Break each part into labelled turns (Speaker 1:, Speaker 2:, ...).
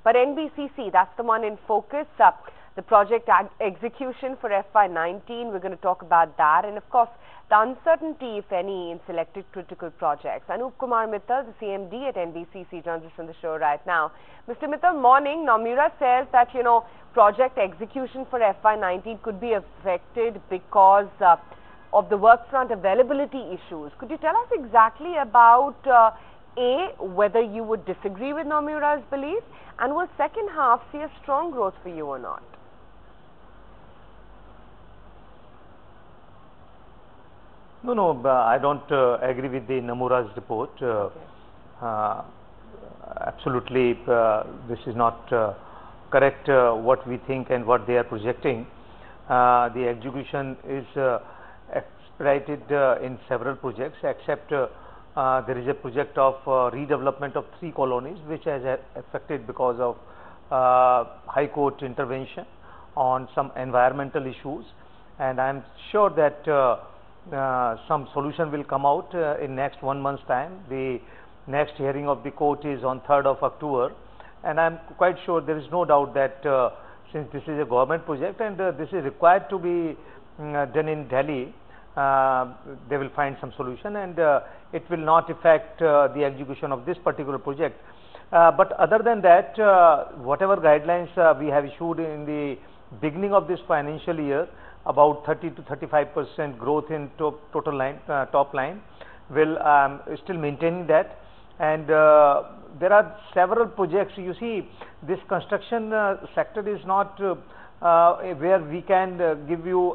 Speaker 1: But NBCC, that's the one in focus. The project execution for FY19, we're going to talk about that. And of course, the uncertainty, if any, in selected critical projects. Anoop Kumar Mittal, the CMD at NBCC, joins us on the show right now. Mr. Mittal, morning. Nomura says that, project execution for FY19 could be affected because of the workfront availability issues. Could you tell us exactly about, A, whether you would disagree with Nomura's belief, and will second half see a strong growth for you or not?
Speaker 2: No, I don't agree with the Nomura's report. Absolutely, this is not correct what we think and what they are projecting. The execution is expedited in several projects, except there is a project of redevelopment of 3 colonies, which has affected because of High Court intervention on some environmental issues, and I am sure that some solution will come out in next 1 month's time. The next hearing of the court is on 3rd of October, and I am quite sure there is no doubt that since this is a government project and this is required to be done in Delhi, they will find some solution, and it will not affect the execution of this particular project. But other than that, whatever guidelines we have issued in the beginning of this financial year, about 30 to 35% growth in total line, top line, will still maintaining that. And there are several projects. You see, this construction sector is not where we can give you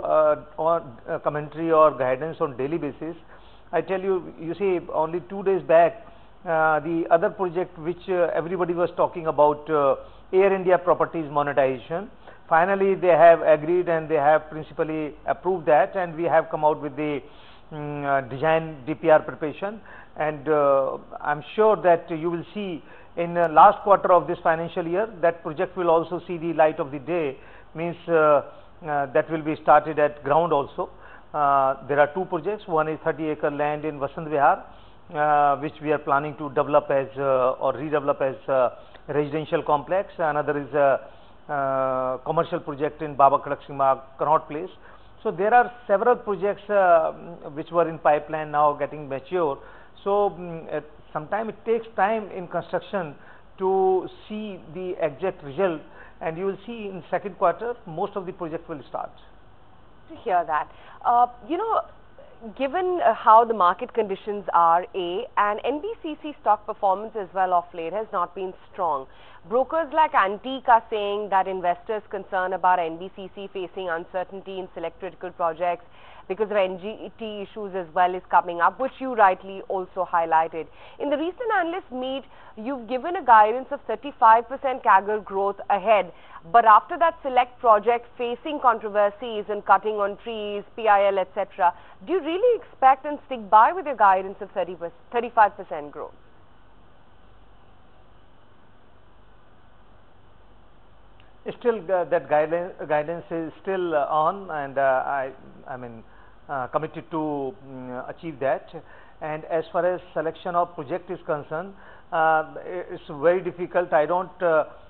Speaker 2: commentary or guidance on daily basis. I tell you, you see, only 2 days back, the other project which everybody was talking about, Air India Properties monetization, finally they have agreed and they have principally approved that, and we have come out with the design DPR preparation, and I'm sure that you will see in last quarter of this financial year that project will also see the light of the day, means that will be started at ground also. There are 2 projects. One is 30-acre land in Vasant Vihar, which we are planning to develop as or redevelop as residential complex. Another is a commercial project in Baba Khadak Singh Marg, Connaught Place. So there are several projects which were in pipeline now getting mature. So sometimes it takes time in construction to see the exact result, and you will see in second quarter most of the project will start.
Speaker 1: To hear that, given how the market conditions are, and NBCC stock performance as well of late has not been strong. Brokers like Antique are saying that investors concerned about NBCC facing uncertainty in select critical projects because of NGT issues as well is coming up, which you rightly also highlighted. In the recent analyst meet, you've given a guidance of 35% CAGR growth ahead, but after that select project facing controversies and cutting on trees, PIL, etc., do you really expect and stick by with your guidance of 35% growth?
Speaker 2: Still, that guidance is still on, and I mean committed to achieve that. And as far as selection of project is concerned, it's very difficult. I don't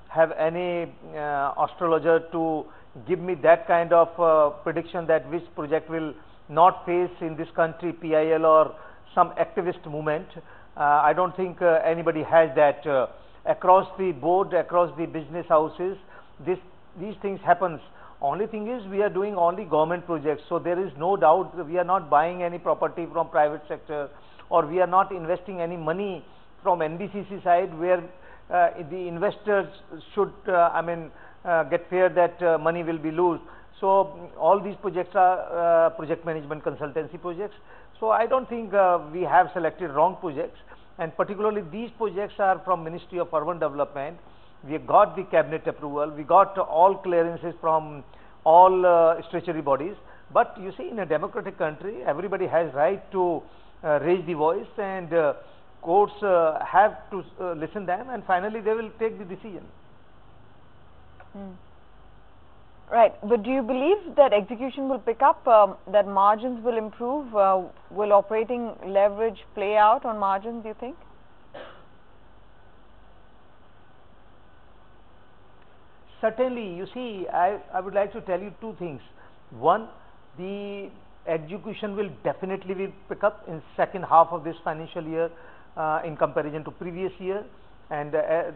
Speaker 2: have any astrologer to give me that kind of prediction that which project will not face in this country PIL or some activist movement. I don't think anybody has that across the board, across the business houses. These things happens. Only thing is we are doing only government projects, so there is no doubt we are not buying any property from private sector, or we are not investing any money from NBCC side where the investors should get fear that money will be lost. So all these projects are project management consultancy projects. So I don't think we have selected wrong projects, and particularly these projects are from Ministry of Urban Development. We have got the cabinet approval, we got all clearances from all statutory bodies. But you see, in a democratic country, everybody has right to raise the voice, and courts have to listen them, and finally they will take the decision.
Speaker 3: Right, but do you believe that execution will pick up, that margins will improve? Will operating leverage play out on margins, do you think?
Speaker 2: Certainly, you see, I would like to tell you two things. One, the execution will definitely will pick up in second half of this financial year in comparison to previous year, and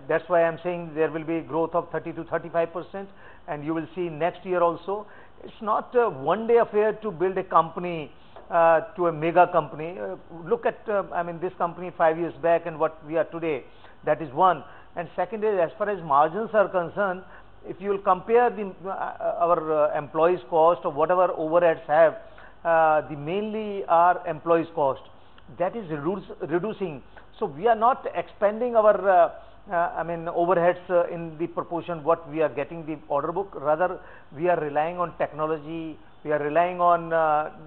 Speaker 2: that's why I'm saying there will be growth of 30 to 35%, and you will see next year also. It's not a one-day affair to build a company to a mega company. Look at, I mean, this company 5 years back and what we are today. That is one. And second is, as far as margins are concerned, if you will compare our employees cost or whatever overheads have, the mainly are employees cost. That is reducing. So we are not expanding our I mean overheads in the proportion what we are getting the order book. Rather, we are relying on technology, we are relying on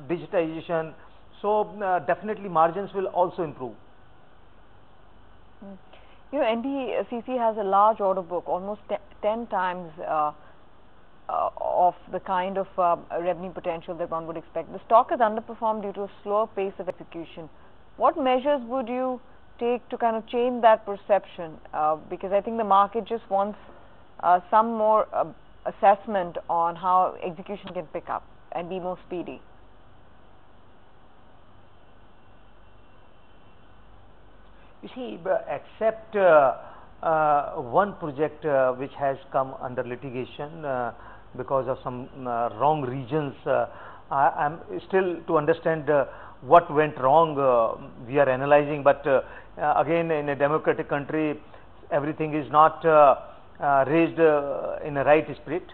Speaker 2: digitization. So definitely margins will also improve.
Speaker 3: You know, NBCC has a large order book, almost 10 times of the kind of revenue potential that one would expect. The stock has underperformed due to a slower pace of execution. What measures would you take to kind of change that perception? Because I think the market just wants some more assessment on how execution can pick up and be more speedy.
Speaker 2: You see, except one project which has come under litigation because of some wrong reasons, I am still to understand what went wrong. We are analyzing, but again, in a democratic country, everything is not raised in a right spirit.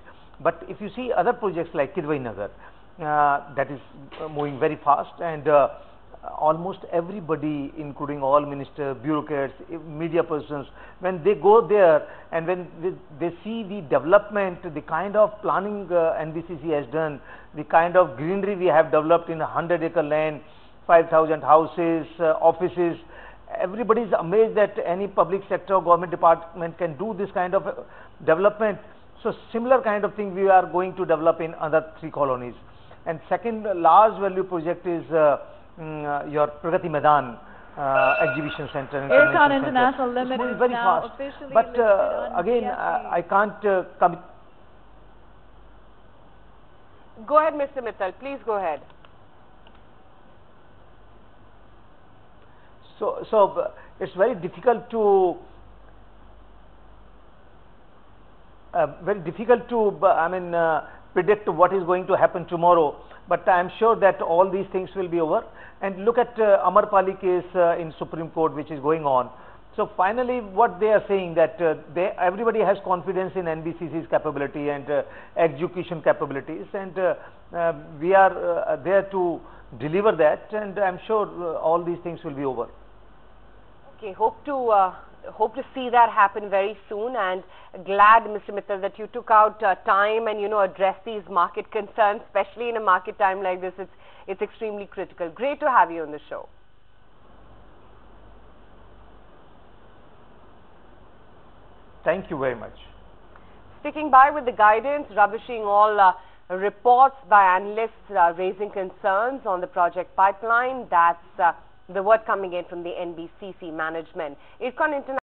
Speaker 2: But if you see other projects like Kidwai Nagar, that is moving very fast, and almost everybody, including all ministers, bureaucrats, media persons, when they go there and when they see the development, the kind of planning NBCC has done, the kind of greenery we have developed in 100-acre land, 5,000 houses, offices, everybody is amazed that any public sector or government department can do this kind of development. So similar kind of thing we are going to develop in other 3 colonies. And second large value project is your Pragati Maidan exhibition center and
Speaker 4: Aircon
Speaker 2: convention
Speaker 4: International
Speaker 2: center.
Speaker 4: Limited
Speaker 2: It's
Speaker 4: is
Speaker 2: very
Speaker 4: now
Speaker 2: fast.
Speaker 4: officially
Speaker 2: But
Speaker 4: listed on
Speaker 2: again,
Speaker 4: BSE.
Speaker 2: I can't commit.
Speaker 1: Go ahead, Mr. Mittal. Please go ahead.
Speaker 2: So it's very difficult to I mean predict what is going to happen tomorrow. But I am sure that all these things will be over. And look at Amarpali case in Supreme Court, which is going on. So finally, what they are saying that everybody has confidence in NBCC's capability and execution capabilities, and we are there to deliver that. And I am sure all these things will be over.
Speaker 1: Okay, hope to see that happen very soon, and glad, Mr. Mittal, that you took out time and address these market concerns, especially in a market time like this. It's extremely critical. Great to have you on the show.
Speaker 2: Thank you very much.
Speaker 1: Sticking by with the guidance, rubbishing all reports by analysts raising concerns on the project pipeline. That's the word coming in from the NBCC management. ETNow